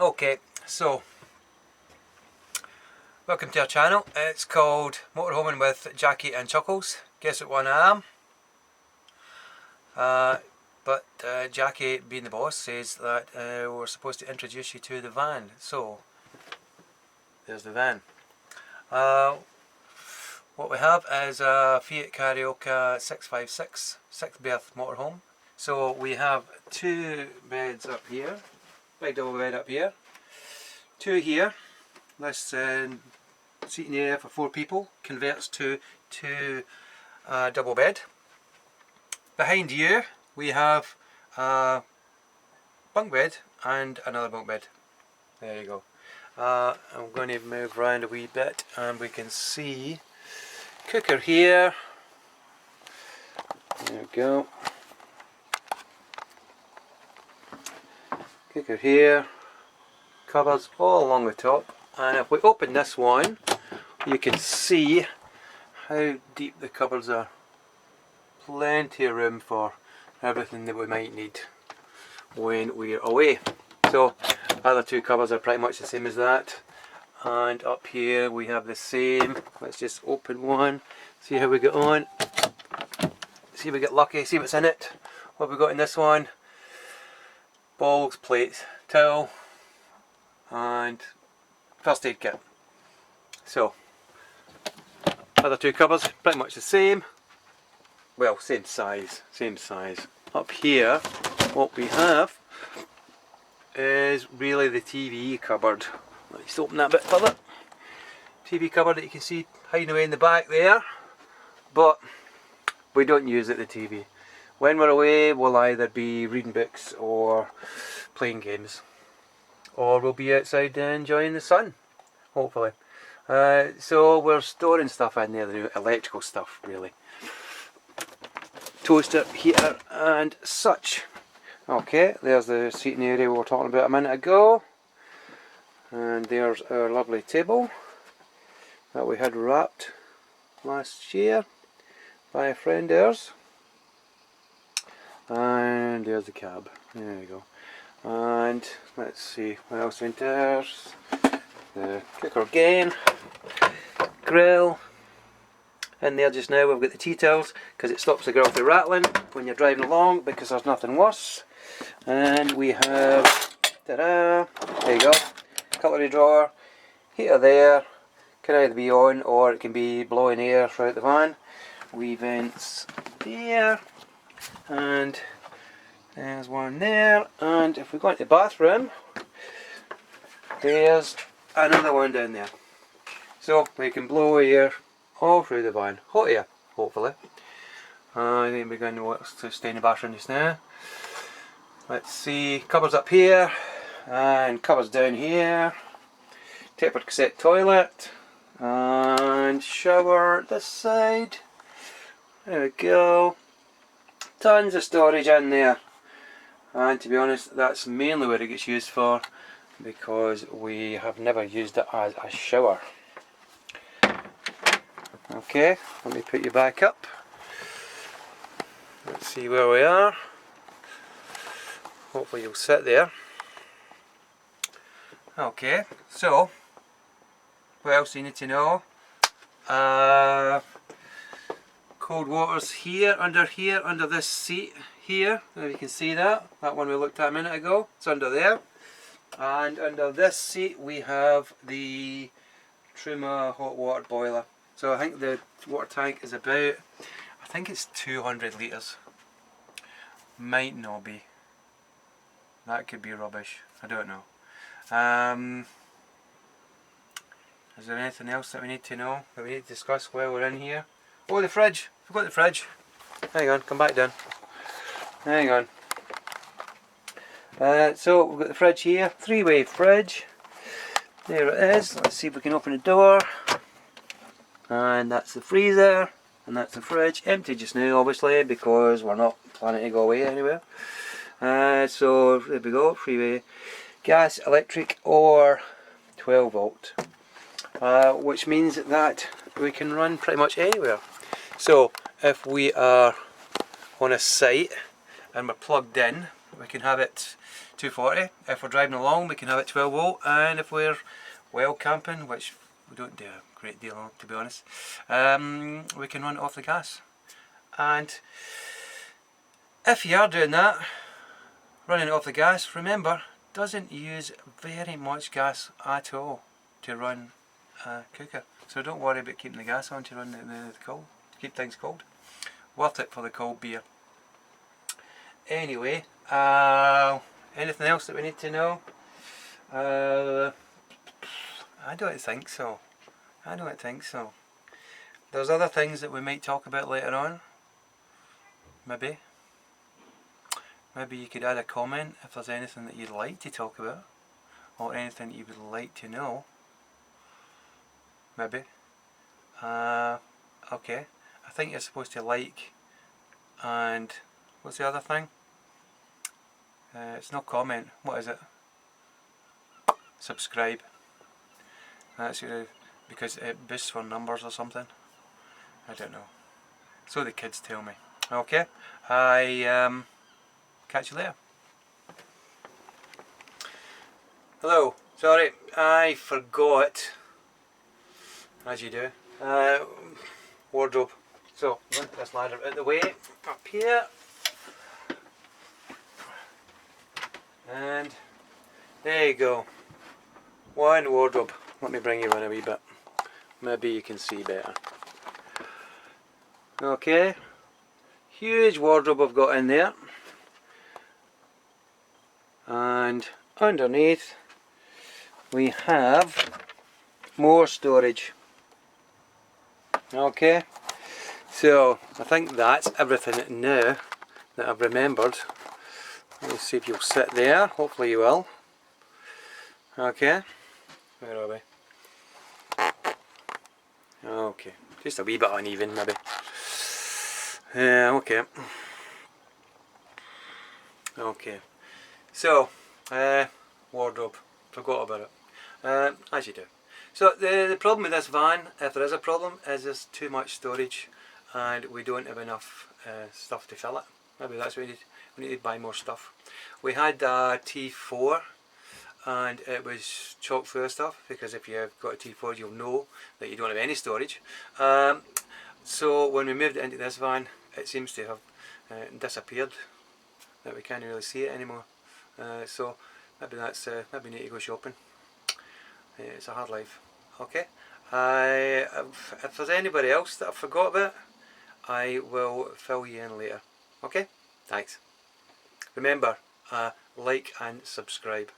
Okay, so welcome to our channel. It's called Motorhoming with Jackie and Chuckles. Guess what one I am? But Jackie, being the boss, says that we're supposed to introduce you to the van. So there's the van. What we have is a Fiat Carioca 656 6-berth motorhome. So we have two beds up here, big double bed up here, two here. This seating area for 4 people converts to two double bed. Behind you we have a bunk bed and another bunk bed. There you go. I'm going to move around a wee bit and we can see cooker here. There we go. Cooker here. Cupboards all along the top. And if we open this one, you can see how deep the cupboards are. Plenty of room for everything that we might need when we're away. So other two cupboards are pretty much the same as that. And up here we have the same. Let's just open one, see how we get on. See if we get lucky, see what's in it. What have we got in this one? Bowls, plates, towel, and first aid kit. So other two cupboards pretty much the same. Well, same size, same size. Up here what we have is really the TV cupboard. Let's open that a bit further. TV cupboard that you can see hiding away in the back there, but we don't use it, the TV. When we're away we'll either be reading books or playing games, or we'll be outside enjoying the sun, hopefully. So we're storing stuff in there, the electrical stuff really. Toaster, heater and such. Okay, there's the seating area we were talking about a minute ago. And there's our lovely table that we had wrapped last year by a friend of ours. And there's the cab. There you go. And let's see what else went there. The cooker again. Grill. In there just now we've got the tea towels because it stops the grill from rattling when you're driving along, because there's nothing worse. And we have, ta-da, there you go, cutlery drawer, heater there, can either be on or it can be blowing air throughout the van. Wee vents there, and there's one there, and if we go into the bathroom, there's another one down there. So we can blow air all through the van, hot air, hopefully. I think we're going to stay in the bathroom just now. Let's see, cupboards up here, and cupboards down here. Tapered cassette toilet, and shower this side. There we go. Tons of storage in there. And to be honest, that's mainly what it gets used for, because we have never used it as a shower. Okay, let me put you back up. Let's see where we are. Hopefully you'll sit there. Okay, so what else do you need to know? Cold water's here under this seat here. If you can see that one we looked at a minute ago, it's under there. And under this seat we have the Truma hot water boiler. So I think the water tank is about, I think it's 200 litres. Might not be. That could be rubbish. I don't know. Is there anything else that we need to know, that we need to discuss while we're in here? Oh, the fridge. Forgot the fridge. Hang on, come back down. Hang on. So we've got the fridge here, 3-way fridge. There it is. Let's see if we can open the door. And that's the freezer, and that's the fridge. Empty just now, obviously, because we're not planning to go away anywhere. So there we go, 3-way gas, electric, or 12 volt. Which means that we can run pretty much anywhere. So if we are on a site and we're plugged in, we can have it 240. If we're driving along we can have it 12 volt, and if we're well camping, which we don't do a great deal on, to be honest, we can run it off the gas. And if you are doing that, running it off the gas, remember, doesn't use very much gas at all to run a cooker. So don't worry about keeping the gas on to run the cold, to keep things cold. Worth it for the cold beer. Anyway, anything else that we need to know? I don't think so. I don't think so. There's other things that we might talk about later on. Maybe. Maybe you could add a comment if there's anything that you'd like to talk about, or anything you would like to know. Maybe. Okay. I think you're supposed to like, and what's the other thing? It's not comment. What is it? Subscribe. That's because it boosts for numbers or something. I don't know. So the kids tell me. Okay. I catch you later. Hello. Sorry, I forgot. As you do. Wardrobe. So move this ladder out the way. Up here. And there you go. One wardrobe. Let me bring you in a wee bit. Maybe you can see better. Okay. Huge wardrobe I've got in there. And underneath we have more storage. Okay. So I think that's everything now that I've remembered. Let's see if you'll sit there. Hopefully you will. Okay. Where are we? Okay. Just a wee bit uneven maybe. Okay. Okay. So, wardrobe. Forgot about it. As you do. So the problem with this van, if there is a problem, is there's too much storage and we don't have enough stuff to fill it. Maybe that's what we need. We need to buy more stuff. We had a T4 and it was chock full of stuff, because if you've got a T4 you'll know that you don't have any storage. So when we moved it into this van, it seems to have disappeared, that we can't really see it anymore. So maybe that's maybe we need to go shopping. It's a hard life. Okay. If there's anybody else that I forgot about, I will fill you in later. Okay? Thanks. Remember, like and subscribe.